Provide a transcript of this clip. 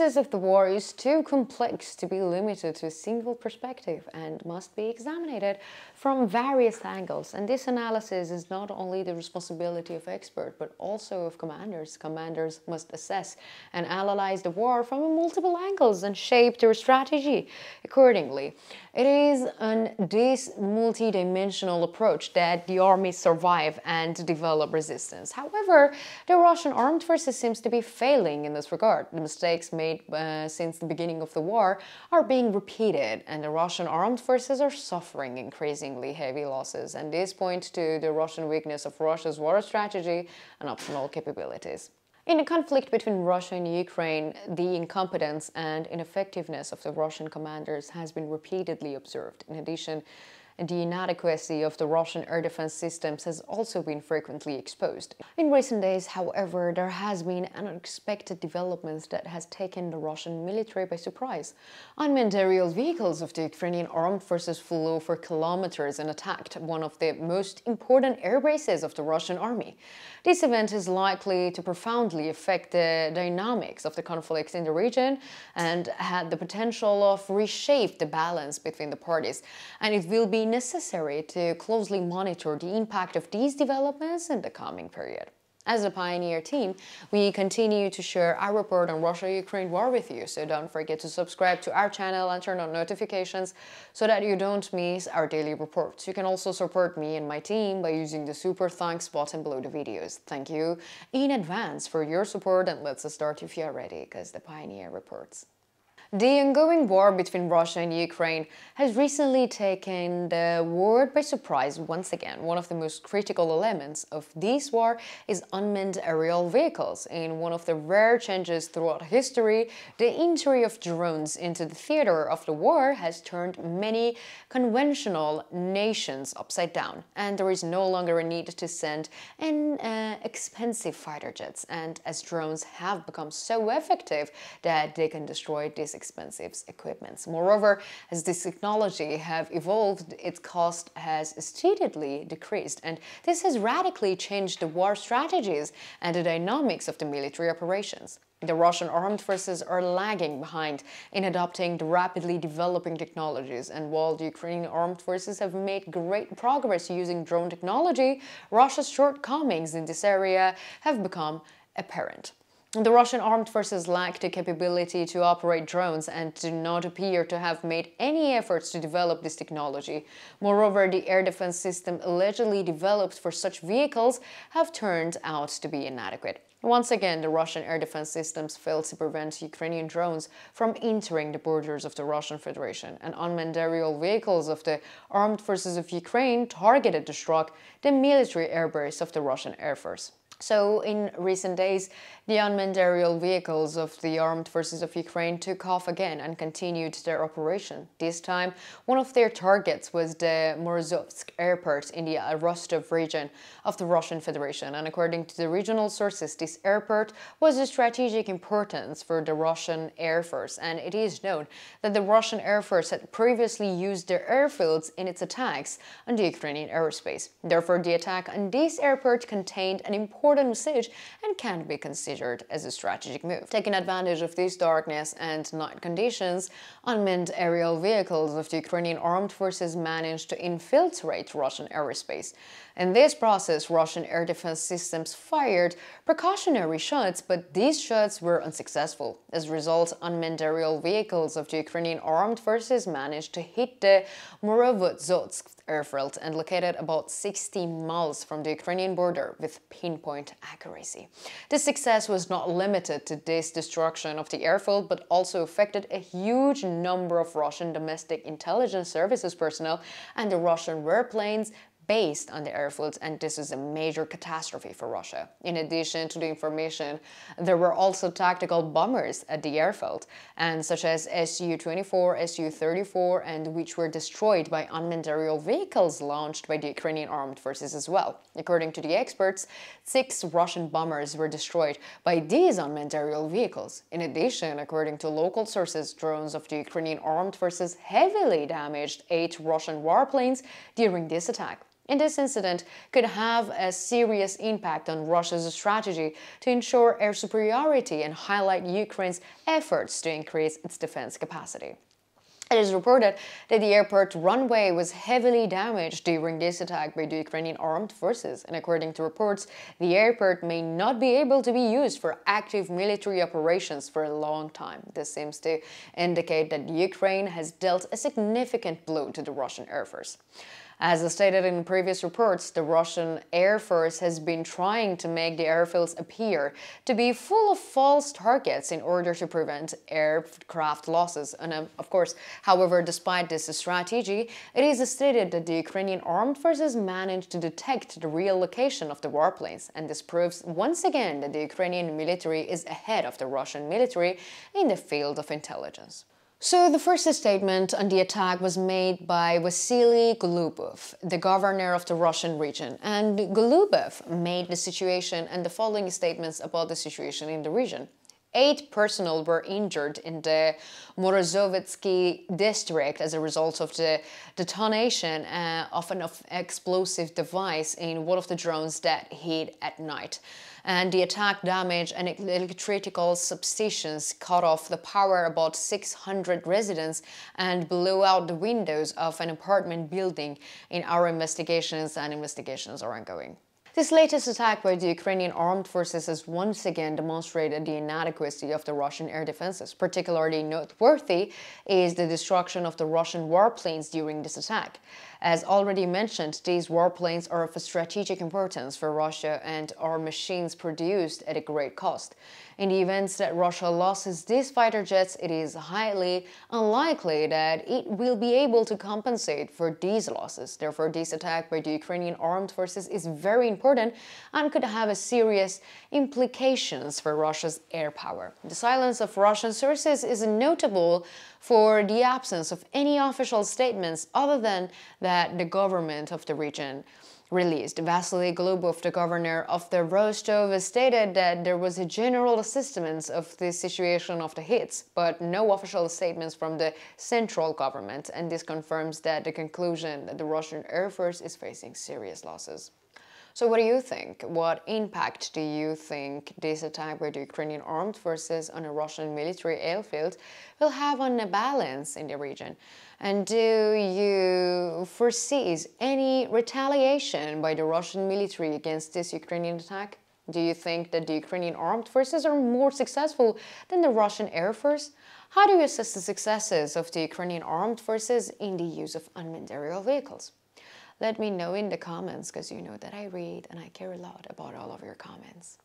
process of the war is too complex to be limited to a single perspective and must be examined from various angles. And this analysis is not only the responsibility of experts, but also of commanders. Commanders must assess and analyze the war from multiple angles and shape their strategy accordingly. It is on this multidimensional approach that the armies survive and develop resistance. However, the Russian armed forces seems to be failing in this regard. The mistakes made since the beginning of the war are being repeated, and the Russian armed forces are suffering increasingly heavy losses. And this points to the Russian weakness of Russia's war strategy and optional capabilities. In a conflict between Russia and Ukraine, the incompetence and ineffectiveness of the Russian commanders has been repeatedly observed. In addition, the inadequacy of the Russian air defense systems has also been frequently exposed. In recent days, however, there has been unexpected developments that has taken the Russian military by surprise. Unmanned aerial vehicles of the Ukrainian Armed Forces flew for kilometers and attacked one of the most important air bases of the Russian army. This event is likely to profoundly affect the dynamics of the conflict in the region and had the potential of reshape the balance between the parties, and it will be necessary to closely monitor the impact of these developments in the coming period. As a Pioneer team, we continue to share our report on Russia-Ukraine war with you, so don't forget to subscribe to our channel and turn on notifications so that you don't miss our daily reports. You can also support me and my team by using the super thanks button below the videos. Thank you in advance for your support, and let's start if you're ready, because the Pioneer reports. The ongoing war between Russia and Ukraine has recently taken the world by surprise once again. One of the most critical elements of this war is unmanned aerial vehicles. In one of the rare changes throughout history, the entry of drones into the theater of the war has turned many conventional nations upside down, and there is no longer a need to send expensive fighter jets, and as drones have become so effective that they can destroy these expensive equipments. Moreover, as this technology have evolved, its cost has steadily decreased, and this has radically changed the war strategies and the dynamics of the military operations. The Russian armed forces are lagging behind in adopting the rapidly developing technologies, and while the Ukrainian armed forces have made great progress using drone technology, Russia's shortcomings in this area have become apparent. The Russian armed forces lack the capability to operate drones and do not appear to have made any efforts to develop this technology. Moreover, the air defense system allegedly developed for such vehicles have turned out to be inadequate. Once again, the Russian air defense systems failed to prevent Ukrainian drones from entering the borders of the Russian Federation, and unmanned aerial vehicles of the armed forces of Ukraine targeted to struck the military airbase of the Russian Air Force. So, in recent days, the unmanned aerial vehicles of the armed forces of Ukraine took off again and continued their operation. This time, one of their targets was the Morozovsk airport in the Rostov region of the Russian Federation, and according to the regional sources, this airport was of strategic importance for the Russian Air Force, and it is known that the Russian Air Force had previously used their airfields in its attacks on the Ukrainian airspace. Therefore, the attack on this airport contained an important message and can be considered as a strategic move. Taking advantage of this darkness and night conditions, unmanned aerial vehicles of the Ukrainian armed forces managed to infiltrate Russian airspace. In this process, Russian air defense systems fired precautionary shots, but these shots were unsuccessful. As a result, unmanned aerial vehicles of the Ukrainian armed forces managed to hit the Morozovsk airfield and located about 60 miles from the Ukrainian border with pinpoint accuracy. This success was not limited to this destruction of the airfield, but also affected a huge number of Russian domestic intelligence services personnel and the Russian warplanes based on the airfields, and this is a major catastrophe for Russia. In addition to the information, there were also tactical bombers at the airfield, and such as Su-24, Su-34, and which were destroyed by unmanned aerial vehicles launched by the Ukrainian armed forces as well. According to the experts, 6 Russian bombers were destroyed by these unmanned aerial vehicles. In addition, according to local sources, drones of the Ukrainian armed forces heavily damaged 8 Russian warplanes during this attack. in this incident could have a serious impact on Russia's strategy to ensure air superiority and highlight Ukraine's efforts to increase its defense capacity. It is reported that the airport runway was heavily damaged during this attack by the Ukrainian Armed Forces, and according to reports, the airport may not be able to be used for active military operations for a long time. This seems to indicate that Ukraine has dealt a significant blow to the Russian Air Force. As stated in previous reports, the Russian Air Force has been trying to make the airfields appear to be full of false targets in order to prevent aircraft losses. And of course, however, despite this strategy, it is stated that the Ukrainian Armed Forces managed to detect the real location of the warplanes, and this proves once again that the Ukrainian military is ahead of the Russian military in the field of intelligence. So the first statement on the attack was made by Vasily Golubov, the governor of the Russian region, and Golubov made the situation and the following statements about the situation in the region. 8 personnel were injured in the Morozovetsky district as a result of the detonation of an explosive device in one of the drones that hit at night. And the attack damaged an electrical substations, cut off the power about 600 residents, and blew out the windows of an apartment building. In our investigations are ongoing. This latest attack by the Ukrainian Armed Forces has once again demonstrated the inadequacy of the Russian air defenses. Particularly noteworthy is the destruction of the Russian warplanes during this attack. As already mentioned, these warplanes are of a strategic importance for Russia and are machines produced at a great cost. In the event that Russia loses these fighter jets, it is highly unlikely that it will be able to compensate for these losses. Therefore, this attack by the Ukrainian Armed Forces is very important and could have serious implications for Russia's air power. The silence of Russian sources is notable for the absence of any official statements other than that the government of the region released. Vasily Golubov, the governor of the Rostov, stated that there was a general assessment of the situation of the hits, but no official statements from the central government, and this confirms that the conclusion that the Russian Air Force is facing serious losses. So what do you think? What impact do you think this attack by the Ukrainian Armed Forces on a Russian military airfield will have on the balance in the region? And do you foresee any retaliation by the Russian military against this Ukrainian attack? Do you think that the Ukrainian Armed Forces are more successful than the Russian Air Force? How do you assess the successes of the Ukrainian Armed Forces in the use of unmanned aerial vehicles? Let me know in the comments, because you know that I read and I care a lot about all of your comments.